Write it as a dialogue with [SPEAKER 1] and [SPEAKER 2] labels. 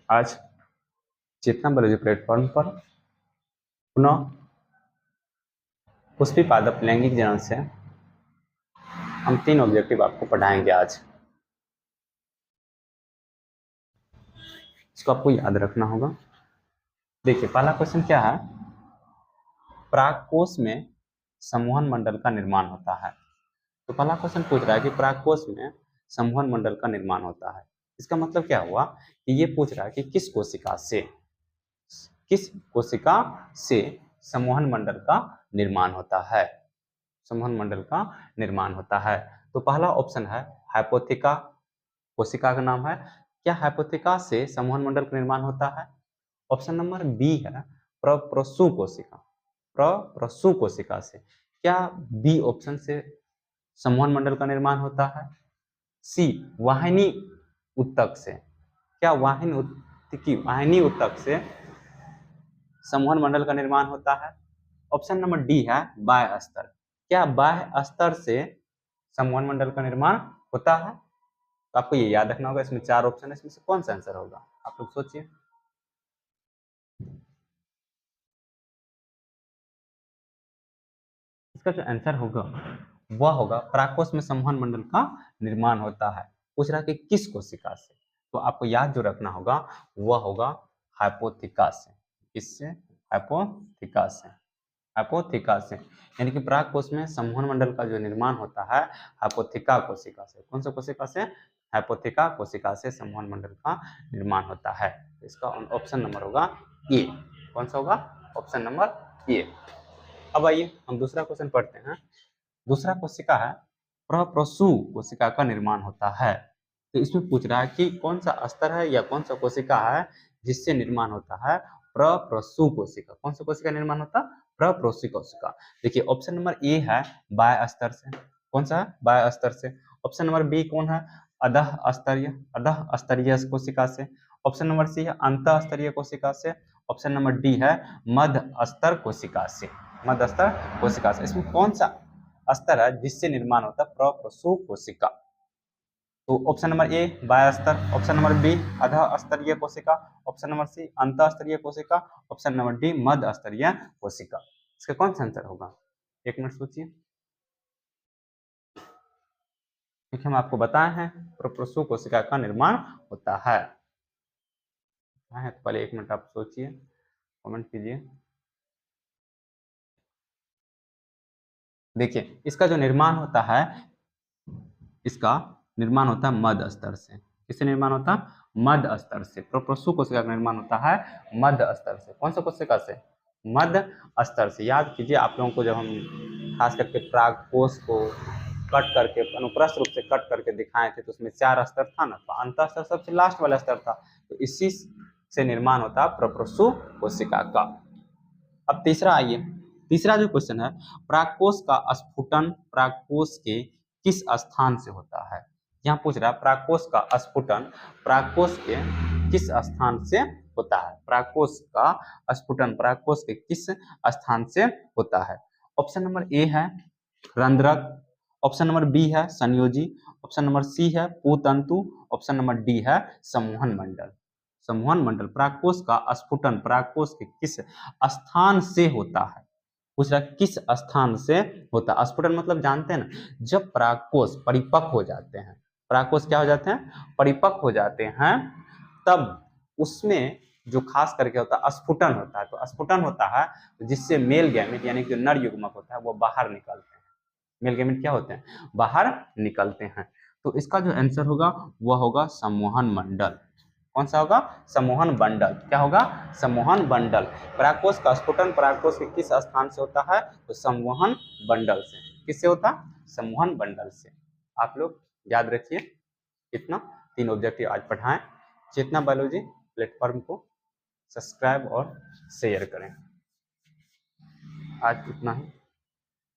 [SPEAKER 1] आज चेतना biology platform पर पुनः पुष्पी पादप लैंगिक जनन से हम 3 ऑब्जेक्टिव आपको पढ़ाएंगे आज। इसको आपको याद रखना होगा। देखिए, पहला क्वेश्चन क्या है, परागकोश में संवहन मंडल का निर्माण होता है। तो पहला क्वेश्चन पूछ रहा है कि परागकोश में संवहन मंडल का निर्माण होता है। इसका मतलब क्या हुआ कि ये पूछ रहा है कि किस कोशिका से संवहन मंडल का निर्माण होता है। संवहन मंडल का निर्माण होता है। तो पहला ऑप्शन है हाइपोथिका, कोशिका का नाम है। क्या हाइपोथिका से संवहन मंडल का निर्माण होता है? ऑप्शन नंबर बी है प्रप्रसू कोशिका। प्रप्रसू कोशिका से। क्या बी ऑप्शन से संवहन मंडल का निर्माण होता है? सी वाहिनी उत्तक से। क्या वाहिनी उत्तक से संवहन मंडल का निर्माण होता है? ऑप्शन नंबर डी है बाह्य स्तर। क्या बाह्य स्तर से संवहन मंडल का निर्माण होता है? तो आपको ये याद रखना होगा। इसमें 4 ऑप्शन है, इसमें से कौन सा आंसर होगा? आप लोग सोचिए। इसका जो आंसर होगा वह होगा परागकोश में संवहन मंडल का निर्माण होता है। पूछ रहा कि किस कोशिका से, तो आपको याद जो रखना होगा वह होगा हाइपोथिका से। किससे? हाइपोथिका से। हाइपोथिका से, यानी कि परागकोश में संवहन मंडल का जो निर्माण होता है हाइपोथिका कोशिका से। कौन सा कोशिका से? हाइपोथिका कोशिका से संवहन मंडल का निर्माण होता है। इसका ऑप्शन नंबर होगा ए। कौन सा होगा? Option number A. अब आइए हम दूसरा क्वेश्चन पढ़ते हैं। दूसरा कोशिका है प्रप्रसू कोशिका का निर्माण होता है। तो इसमें पूछ रहा है कि कौन सा स्तर है या कौन सा कोशिका है जिससे निर्माण होता है प्रप्रसू कोशिका। कौन सा कोशिका निर्माण होता है? प्रप्रसू कोशिका। देखिए, ऑप्शन नंबर ए है बाह्य स्तर से। कौन सा है? बाह्य स्तर से। ऑप्शन नंबर बी कौन है? अधः स्तरीय कोशिका से। ऑप्शन नंबर सी है अंतः स्तरीय कोशिका से। ऑप्शन नंबर डी है मध्य स्तर कोशिका से। मध्य स्तर कोशिका से। इसमें कौन सा स्तर है जिससे निर्माण होता है प्रप्रसू कोशिका? तो ऑप्शन नंबर ए बाह्य स्तर, ऑप्शन नंबर बी अधः स्तरीय कोशिका, ऑप्शन नंबर सी अंतः स्तरीय कोशिका, ऑप्शन नंबर डी मध्य स्तरीय कोशिका। इसका कौन सा आंसर होगा? 1 मिनट सोचिए। देखिए, हम आपको बताए हैं प्रप्रसू कोशिका का निर्माण होता है। तो पहले 1 मिनट आप सोचिए, कमेंट कीजिए। देखिए, इसका जो निर्माण होता है, इसका निर्माण होता है मध्य स्तर से। किससे निर्माण होता है? मध्य स्तर से। प्रप्रसू कोशिका का निर्माण होता है मध्य स्तर से। कौन सा कोशिका से? मध्य स्तर से। याद कीजिए, आप लोगों को जब हम खास करके परागकोश को कट करके अनुप्रस्थ रूप से कट करके दिखाए थे तो उसमें 4 स्तर था ना। तो अंतः स्तर सबसे लास्ट वाला स्तर था। तो इसी से निर्माण होता है प्रप्रसू कोशिका का। अब तीसरा आइए, तीसरा जो क्वेश्चन है, परागकोश का स्फुटन परागकोश के किस स्थान से होता है? यहाँ पूछ रहा है परागकोश का स्फुटन परागकोश के किस स्थान से होता है? परागकोश का स्फुटन परागकोश के किस स्थान से होता है? ऑप्शन नंबर ए है रंध्रक, ऑप्शन नंबर बी है संयोजी, ऑप्शन नंबर सी है पूतंतु, ऑप्शन नंबर डी है संवहन मंडल। संवहन मंडल परागकोश का स्फुटन परागकोश के किस स्थान से होता है? पूछ रहा किस स्थान से होता है। स्फुटन मतलब जानते हैं ना, जब परागकोश परिपक्व हो जाते हैं, परागकोश क्या हो जाते हैं? परिपक्व हो जाते हैं, तब उसमें जो खास करके होता है स्फुटन होता है। तो स्फुटन होता है जिससे मेल गैमेट यानी कि नर युग्मक होता है वो बाहर निकलते हैं। मेल गैमेट क्या होते हैं? बाहर निकलते हैं। तो इसका जो आंसर होगा वह होगा संवहन मंडल। कौन सा होगा? संवहन बंडल। क्या होगा? संवहन बंडल। परागकोश का स्फुटन परागकोश के किस स्थान से होता है? तो संवहन बंडल से। किससे होता? संवहन बंडल से। आप लोग याद रखिए। इतना 3 ऑब्जेक्टिव आज पढ़ाएं। चेतना बायोलॉजी प्लेटफॉर्म को सब्सक्राइब और शेयर करें। आज इतना ही।